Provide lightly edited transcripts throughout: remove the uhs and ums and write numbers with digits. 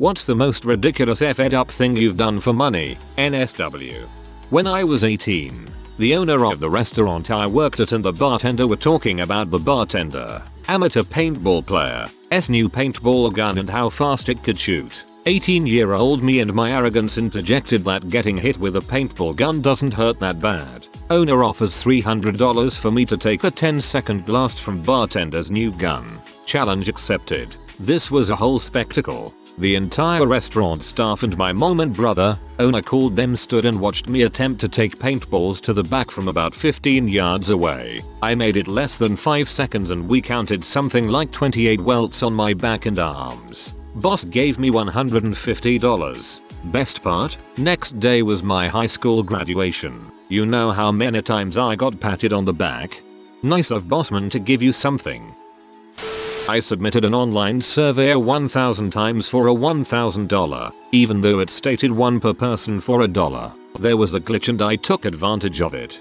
What's the most ridiculous effed up thing you've done for money? NSW. When I was 18, the owner of the restaurant I worked at and the bartender were talking about the bartender, amateur paintball player, new paintball gun and how fast it could shoot. 18-year-old me and my arrogance interjected that getting hit with a paintball gun doesn't hurt that bad. Owner offers $300 for me to take a 10-second blast from bartender's new gun. Challenge accepted. This was a whole spectacle. The entire restaurant staff and my mom and brother, owner called them, stood and watched me attempt to take paintballs to the back from about 15 yards away. I made it less than 5 seconds and we counted something like 28 welts on my back and arms. Boss gave me $150. Best part? Next day was my high school graduation. You know how many times I got patted on the back? Nice of bossman to give you something. I submitted an online survey 1,000 times for a $1,000, even though it stated one per person for $1. There was a glitch and I took advantage of it.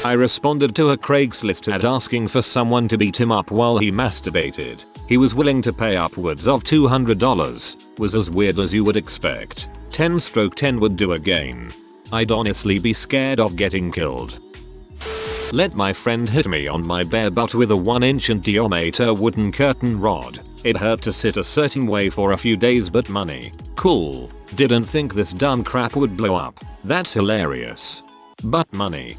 I responded to a Craigslist ad asking for someone to beat him up while he masturbated. He was willing to pay upwards of $200. Was as weird as you would expect. 10/10 would do again. I'd honestly be scared of getting killed. Let my friend hit me on my bare butt with a 1-inch in diameter wooden curtain rod. It hurt to sit a certain way for a few days, but money. Cool. Didn't think this dumb crap would blow up. That's hilarious. But money.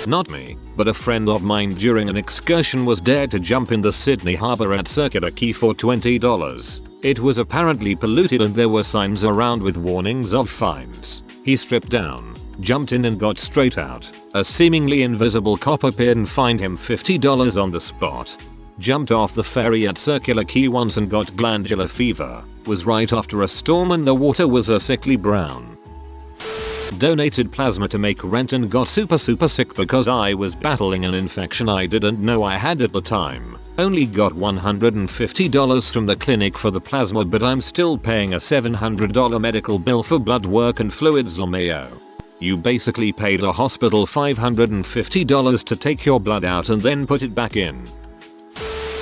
Not me, but a friend of mine during an excursion was dared to jump in the Sydney Harbour at Circular Quay for $20. It was apparently polluted and there were signs around with warnings of fines. He stripped down, jumped in and got straight out. A seemingly invisible cop appeared and fined him $50 on the spot. Jumped off the ferry at Circular Quay once and got glandular fever. Was right after a storm and the water was a sickly brown. Donated plasma to make rent and got super sick because I was battling an infection I didn't know I had at the time. Only got $150 from the clinic for the plasma, but I'm still paying a $700 medical bill for blood work and fluids. LMAO. You basically paid a hospital $550 to take your blood out and then put it back in.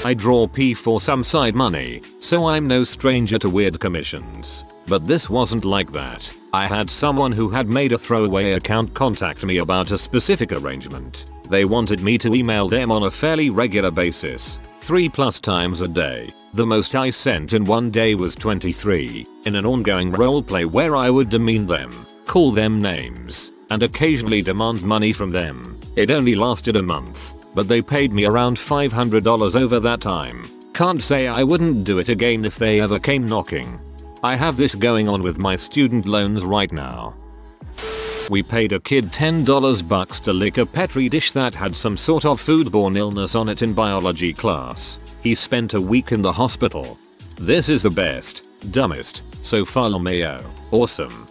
I draw P for some side money, so I'm no stranger to weird commissions. But this wasn't like that. I had someone who had made a throwaway account contact me about a specific arrangement. They wanted me to email them on a fairly regular basis, 3+ times a day. The most I sent in one day was 23, in an ongoing roleplay where I would demean them, call them names, and occasionally demand money from them. It only lasted a month, but they paid me around $500 over that time. Can't say I wouldn't do it again if they ever came knocking. I have this going on with my student loans right now. We paid a kid $10 to lick a petri dish that had some sort of foodborne illness on it in biology class. He spent a week in the hospital. This is the best, dumbest, so far. LMAO. Awesome.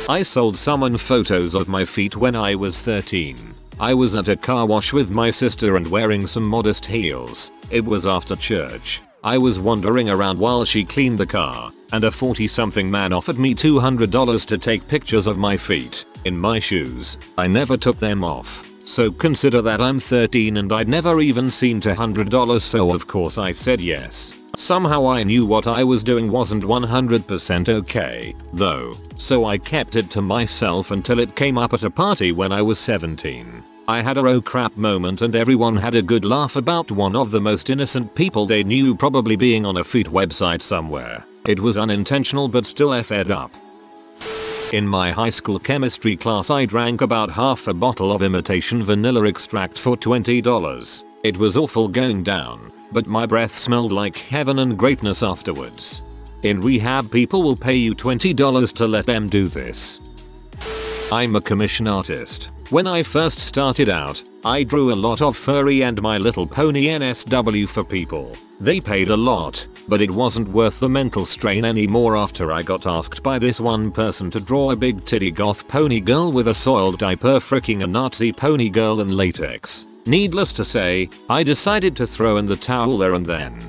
I sold someone photos of my feet when I was 13. I was at a car wash with my sister and wearing some modest heels. It was after church. I was wandering around while she cleaned the car, and a 40-something man offered me $200 to take pictures of my feet in my shoes. I never took them off, so consider that I'm 13 and I'd never even seen $200, so of course I said yes. Somehow I knew what I was doing wasn't 100% okay, though, so I kept it to myself until it came up at a party when I was 17. I had a oh crap moment and everyone had a good laugh about one of the most innocent people they knew probably being on a feet website somewhere. It was unintentional but still effed up. In my high school chemistry class I drank about half a bottle of imitation vanilla extract for $20. It was awful going down, but my breath smelled like heaven and greatness afterwards. In rehab people will pay you $20 to let them do this. I'm a commission artist. When I first started out, I drew a lot of furry and My Little Pony NSW for people. They paid a lot, but it wasn't worth the mental strain anymore after I got asked by this one person to draw a big titty goth pony girl with a soiled diaper, freaking a Nazi pony girl in latex. Needless to say, I decided to throw in the towel there and then.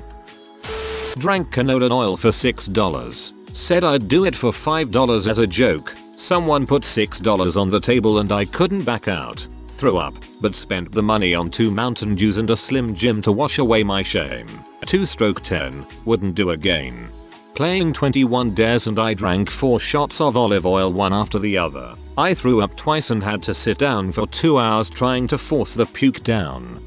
Drank canola oil for $6. Said I'd do it for $5 as a joke. Someone put $6 on the table and I couldn't back out. Threw up, but spent the money on 2 Mountain Dews and a Slim Jim to wash away my shame. 2/10, wouldn't do again. playing 21 dares and I drank 4 shots of olive oil one after the other. I threw up twice and had to sit down for 2 hours trying to force the puke down.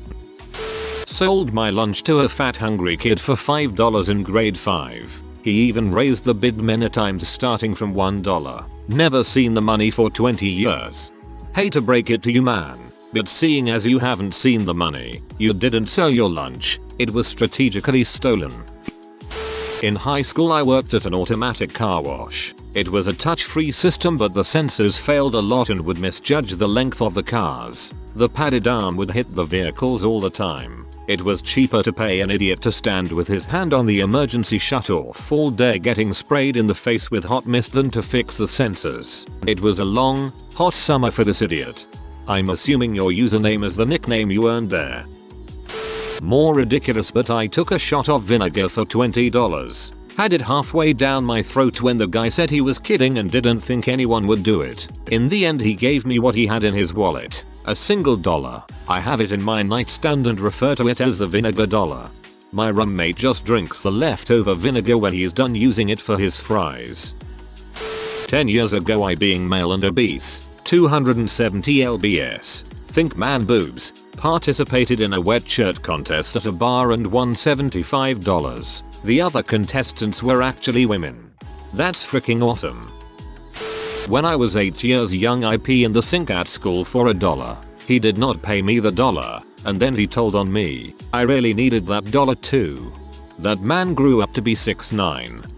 Sold my lunch to a fat hungry kid for $5 in grade 5. He even raised the bid many times starting from $1. Never seen the money for 20 years. Hate to break it to you man, but seeing as you haven't seen the money, you didn't sell your lunch, it was strategically stolen. In high school I worked at an automatic car wash. It was a touch-free system but the sensors failed a lot and would misjudge the length of the cars. The padded arm would hit the vehicles all the time. It was cheaper to pay an idiot to stand with his hand on the emergency shutoff all day getting sprayed in the face with hot mist than to fix the sensors. It was a long, hot summer for this idiot. I'm assuming your username is the nickname you earned there. More ridiculous, but I took a shot of vinegar for $20. Had it halfway down my throat when the guy said he was kidding and didn't think anyone would do it. In the end he gave me what he had in his wallet. A single dollar. I have it in my nightstand and refer to it as the vinegar dollar. My roommate just drinks the leftover vinegar when he's done using it for his fries. 10 years ago I being male and obese, 270 lbs, think man boobs, participated in a wet shirt contest at a bar and won $75. The other contestants were actually women. That's freaking awesome. When I was 8 years young I pee in the sink at school for $1. He did not pay me the dollar, and then he told on me. I really needed that dollar too. That man grew up to be 6'9".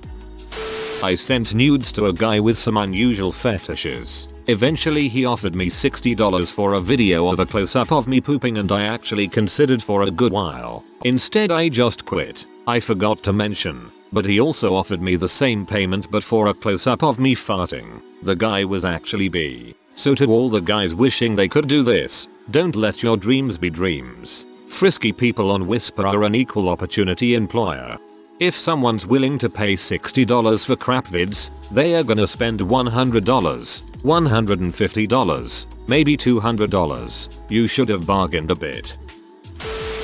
I sent nudes to a guy with some unusual fetishes. Eventually he offered me $60 for a video of a close-up of me pooping and I actually considered for a good while. Instead I just quit. I forgot to mention, but he also offered me the same payment but for a close-up of me farting. The guy was actually bi. So to all the guys wishing they could do this, don't let your dreams be dreams. Frisky people on Whisper are an equal opportunity employer. If someone's willing to pay $60 for crap vids, they are gonna spend $100, $150, maybe $200. You should have bargained a bit.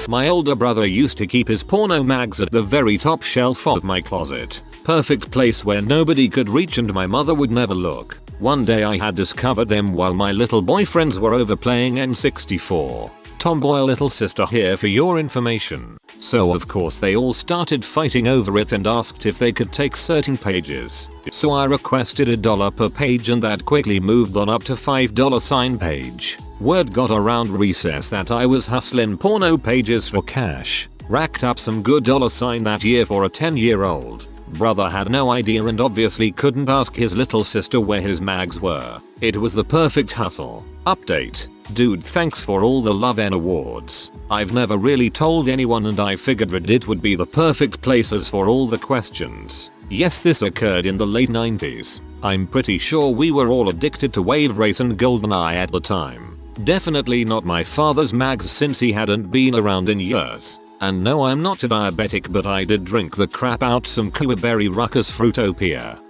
My older brother used to keep his porno mags at the very top shelf of my closet. Perfect place where nobody could reach and my mother would never look. One day I had discovered them while my little boyfriends were over playing N64. Tomboy little sister here for your information. So of course they all started fighting over it and asked if they could take certain pages. So I requested $1 per page and that quickly moved on up to $5 page. Word got around recess that I was hustling porno pages for cash. Racked up some good $sign that year for a 10-year-old. Brother had no idea and obviously couldn't ask his little sister where his mags were. It was the perfect hustle. Update. Dude, thanks for all the love and awards. I've never really told anyone and I figured Reddit would be the perfect places for all the questions. Yes, this occurred in the late 90s. I'm pretty sure we were all addicted to Wave Race and GoldenEye at the time. Definitely not my father's mags since he hadn't been around in years. And no, I'm not a diabetic, but I did drink the crap out some Berry Ruckus Fruitopia.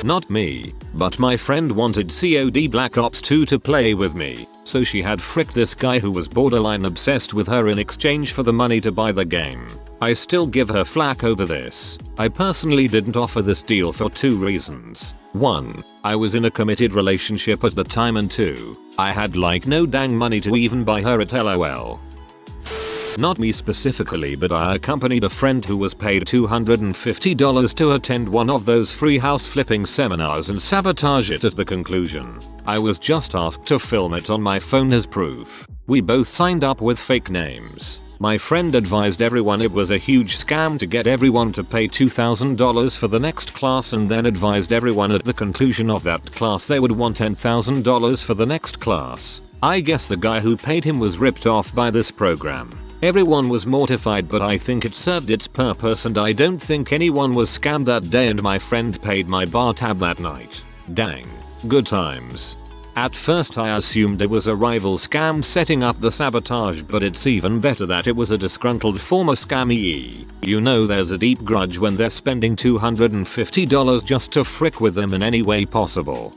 Not me, but my friend wanted COD Black Ops 2 to play with me, so she had fricked this guy who was borderline obsessed with her in exchange for the money to buy the game. I still give her flack over this. I personally didn't offer this deal for 2 reasons. 1. I was in a committed relationship at the time, and 2. I had like no dang money to even buy her at LOL. Not me specifically, but I accompanied a friend who was paid $250 to attend one of those free house flipping seminars and sabotage it at the conclusion. I was just asked to film it on my phone as proof. We both signed up with fake names. My friend advised everyone it was a huge scam to get everyone to pay $2,000 for the next class, and then advised everyone at the conclusion of that class they would want $10,000 for the next class. I guess the guy who paid him was ripped off by this program. Everyone was mortified, but I think it served its purpose and I don't think anyone was scammed that day, and my friend paid my bar tab that night. Dang. Good times. At first I assumed it was a rival scam setting up the sabotage, but it's even better that it was a disgruntled former scammee. You know there's a deep grudge when they're spending $250 just to frick with them in any way possible.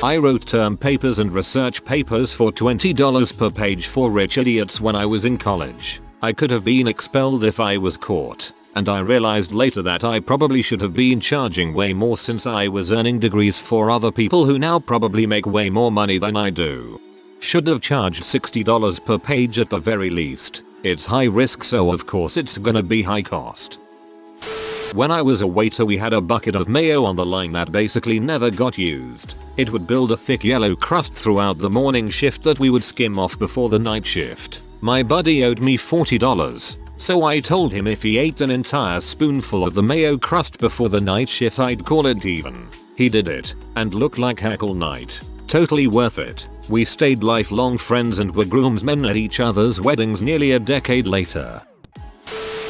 I wrote term papers and research papers for $20 per page for rich idiots when I was in college. I could have been expelled if I was caught. and I realized later that I probably should have been charging way more since I was earning degrees for other people who now probably make way more money than I do. Should have charged $60 per page at the very least. It's high risk, so of course it's gonna be high cost. When I was a waiter, we had a bucket of mayo on the line that basically never got used. It would build a thick yellow crust throughout the morning shift that we would skim off before the night shift. My buddy owed me $40, so I told him if he ate an entire spoonful of the mayo crust before the night shift I'd call it even. He did it, and looked like heck all night. Totally worth it. We stayed lifelong friends and were groomsmen at each other's weddings nearly a decade later.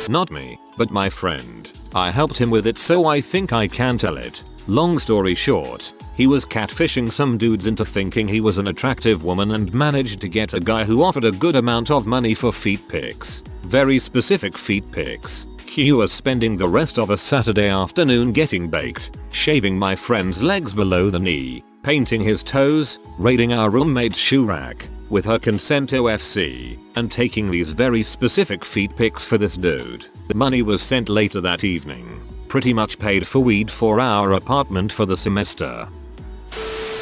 Not me, but my friend. I helped him with it, so I think I can tell it. Long story short, he was catfishing some dudes into thinking he was an attractive woman and managed to get a guy who offered a good amount of money for feet pics. Very specific feet pics. Q was spending the rest of a Saturday afternoon getting baked, shaving my friend's legs below the knee, painting his toes, raiding our roommate's shoe rack, with her consent OFC, and taking these very specific feet pics for this dude. The money was sent later that evening. Pretty much paid for weed for our apartment for the semester.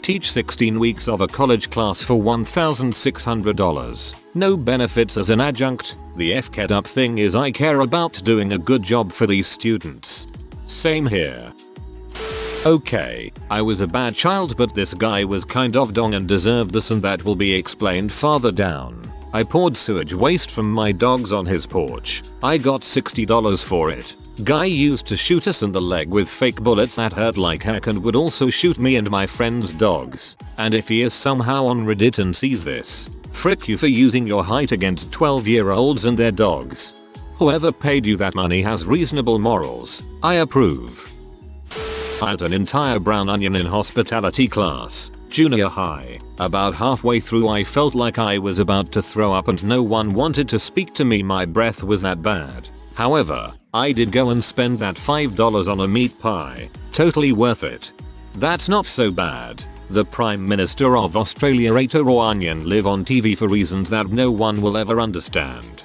Teach 16 weeks of a college class for $1,600. No benefits as an adjunct. The FCAT up thing is I care about doing a good job for these students. Same here. Okay, I was a bad child, but this guy was kind of dong and deserved this, and that will be explained farther down. I poured sewage waste from my dogs on his porch. I got $60 for it. Guy used to shoot us in the leg with fake bullets that hurt like heck and would also shoot me and my friend's dogs. And if he is somehow on Reddit and sees this, frick you for using your height against 12-year-olds and their dogs. Whoever paid you that money has reasonable morals. I approve. I had an entire brown onion in hospitality class, junior high. About halfway through I felt like I was about to throw up and no one wanted to speak to me. My breath was that bad. However, I did go and spend that $5 on a meat pie. Totally worth it. That's not so bad. The Prime Minister of Australia ate a raw onion live on TV for reasons that no one will ever understand.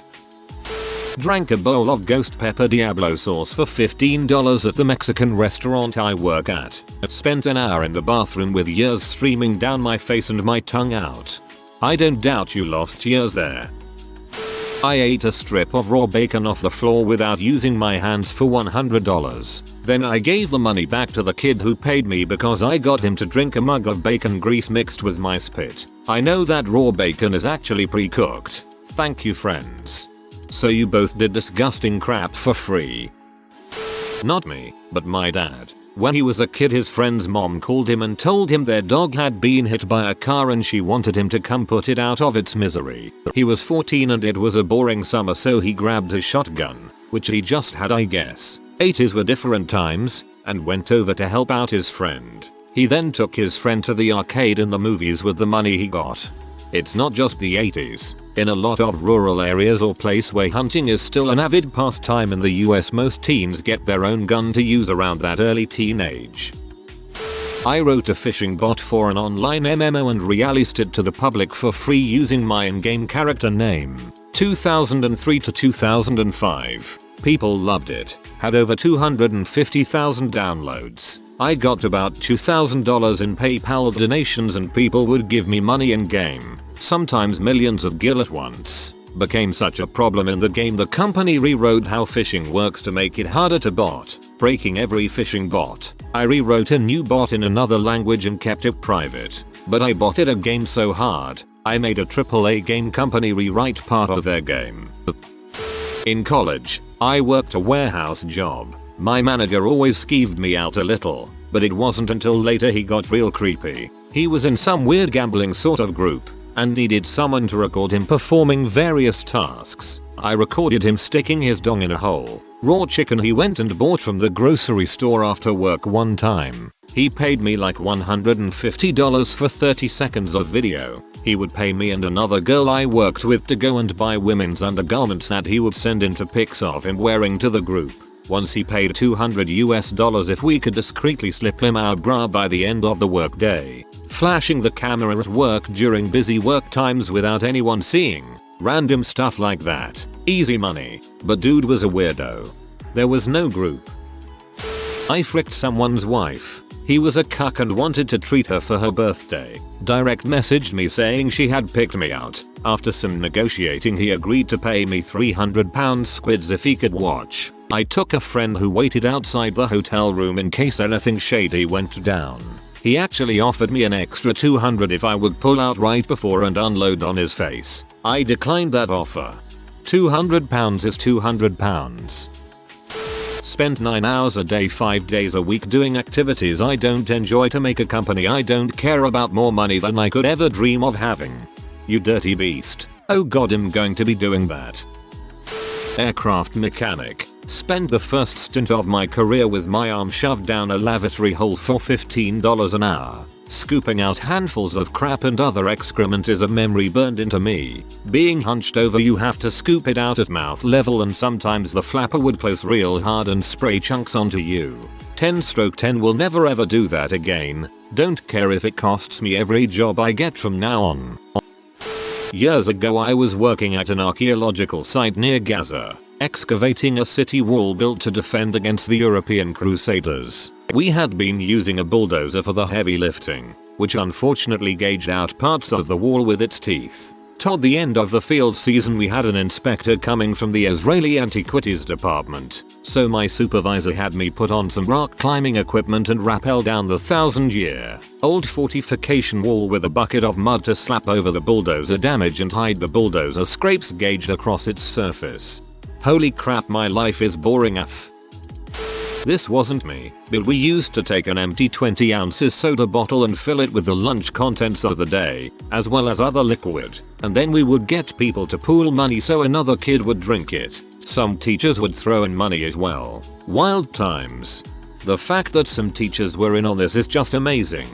Drank a bowl of ghost pepper Diablo sauce for $15 at the Mexican restaurant I work at. Spent an hour in the bathroom with years streaming down my face and my tongue out. I don't doubt you lost years there. I ate a strip of raw bacon off the floor without using my hands for $100. Then I gave the money back to the kid who paid me because I got him to drink a mug of bacon grease mixed with my spit. I know that raw bacon is actually pre-cooked. Thank you, friends. So you both did disgusting crap for free. Not me, but my dad. When he was a kid, his friend's mom called him and told him their dog had been hit by a car and she wanted him to come put it out of its misery. He was 14 and it was a boring summer, so he grabbed his shotgun, which he just had I guess. 80s were different times, and went over to help out his friend. He then took his friend to the arcade and the movies with the money he got. It's not just the 80s. In a lot of rural areas or place where hunting is still an avid pastime in the US, most teens get their own gun to use around that early teenage. I wrote a phishing bot for an online MMO and released it to the public for free using my in-game character name. 2003 to 2005. People loved it. Had over 250,000 downloads. I got about $2,000 in PayPal donations and people would give me money in game. Sometimes millions of gil at once. Became such a problem in the game the company rewrote how phishing works to make it harder to bot, breaking every phishing bot. I rewrote a new bot in another language and kept it private. But I botted a game so hard, I made a AAA game company rewrite part of their game. In college, I worked a warehouse job. My manager always skeeved me out a little, but it wasn't until later he got real creepy. He was in some weird gambling sort of group and needed someone to record him performing various tasks. I recorded him sticking his dong in a hole. Raw chicken he went and bought from the grocery store after work one time. He paid me like $150 for 30 seconds of video. He would pay me and another girl I worked with to go and buy women's undergarments that he would send into pics of him wearing to the group. Once he paid $200 if we could discreetly slip him our bra by the end of the workday. Flashing the camera at work during busy work times without anyone seeing. Random stuff like that. Easy money. But dude was a weirdo. There was no group. I fricked someone's wife. He was a cuck and wanted to treat her for her birthday. Direct messaged me saying she had picked me out. After some negotiating he agreed to pay me £300 squids if he could watch. I took a friend who waited outside the hotel room in case anything shady went down. He actually offered me an extra $200 if I would pull out right before and unload on his face. I declined that offer. £200 is £200. Spend 9 hours a day 5 days a week doing activities I don't enjoy to make a company I don't care about more money than I could ever dream of having. You dirty beast. Oh god, I'm going to be doing that. Aircraft mechanic. Spent the first stint of my career with my arm shoved down a lavatory hole for $15 an hour. Scooping out handfuls of crap and other excrement is a memory burned into me. Being hunched over, you have to scoop it out at mouth level and sometimes the flapper would close real hard and spray chunks onto you. 10/10 will never ever do that again. Don't care if it costs me every job I get from now on. Years ago I was working at an archaeological site near Gaza, excavating a city wall built to defend against the European Crusaders. We had been using a bulldozer for the heavy lifting, which unfortunately gauged out parts of the wall with its teeth. Toward the end of the field season we had an inspector coming from the Israeli Antiquities Department, so my supervisor had me put on some rock climbing equipment and rappel down the 1,000-year-old fortification wall with a bucket of mud to slap over the bulldozer damage and hide the bulldozer scrapes gauged across its surface. Holy crap, my life is boring AF. This wasn't me, but we used to take an empty 20 ounces soda bottle and fill it with the lunch contents of the day, as well as other liquid, and then we would get people to pool money so another kid would drink it. Some teachers would throw in money as well. Wild times. The fact that some teachers were in on this is just amazing.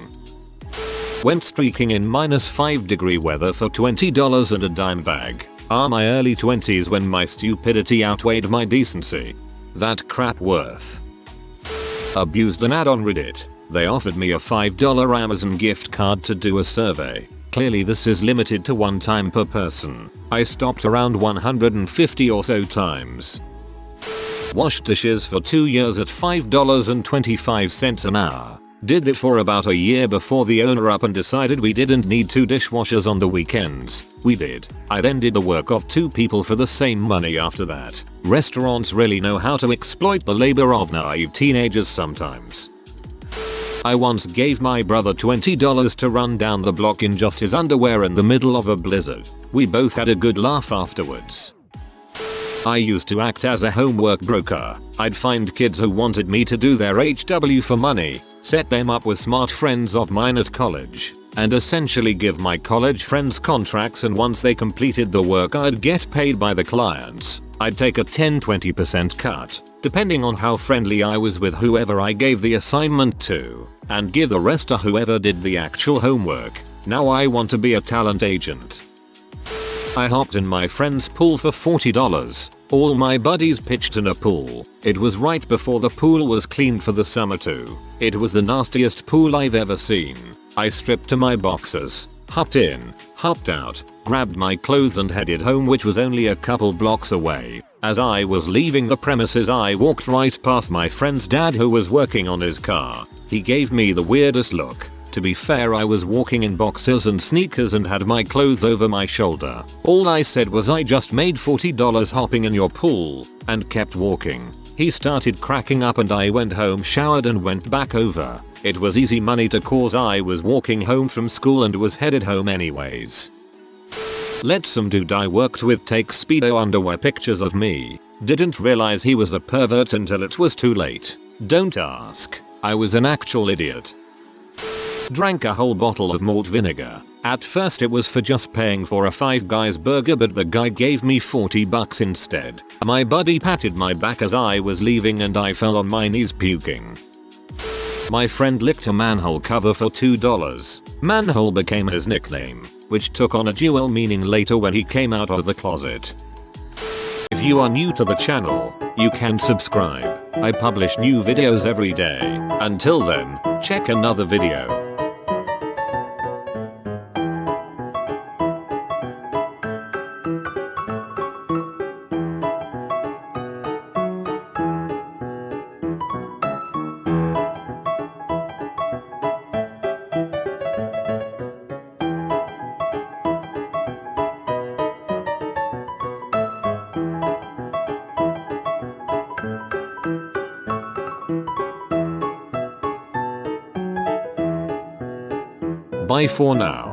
Went streaking in -5-degree weather for $20 and a dime bag. My early 20s when my stupidity outweighed my decency. That crap worth. Abused an ad on Reddit. They offered me a $5 Amazon gift card to do a survey. Clearly this is limited to one time per person. I stopped around 150 or so times. Washed dishes for 2 years at $5.25 an hour. Did it for about a year before the owner up and decided we didn't need 2 dishwashers on the weekends. We did. I then did the work of 2 people for the same money after that. Restaurants really know how to exploit the labor of naive teenagers sometimes. I once gave my brother $20 to run down the block in just his underwear in the middle of a blizzard. We both had a good laugh afterwards. I used to act as a homework broker. I'd find kids who wanted me to do their HW for money, set them up with smart friends of mine at college, and essentially give my college friends contracts, and once they completed the work I'd get paid by the clients. I'd take a 10-20% cut, depending on how friendly I was with whoever I gave the assignment to, and give the rest to whoever did the actual homework. Now I want to be a talent agent. I hopped in my friend's pool for $40. All my buddies pitched in a pool. It was right before the pool was cleaned for the summer too. It was the nastiest pool I've ever seen. I stripped to my boxers, hopped in, hopped out, grabbed my clothes and headed home, which was only a couple blocks away. As I was leaving the premises I walked right past my friend's dad who was working on his car. He gave me the weirdest look. To be fair, I was walking in boxers and sneakers and had my clothes over my shoulder. All I said was I just made $40 hopping in your pool, and kept walking. He started cracking up and I went home, showered and went back over. It was easy money to cause I was walking home from school and was headed home anyways. Let some dude I worked with take Speedo underwear pictures of me. Didn't realize he was a pervert until it was too late. Don't ask. I was an actual idiot. Drank a whole bottle of malt vinegar. At first it was for just paying for a Five Guys burger, but the guy gave me $40 instead. My buddy patted my back as I was leaving and I fell on my knees puking. My friend licked a manhole cover for $2. Manhole became his nickname, which took on a dual meaning later when he came out of the closet. If you are new to the channel, you can subscribe. I publish new videos every day. Until then, check another video. Bye for now.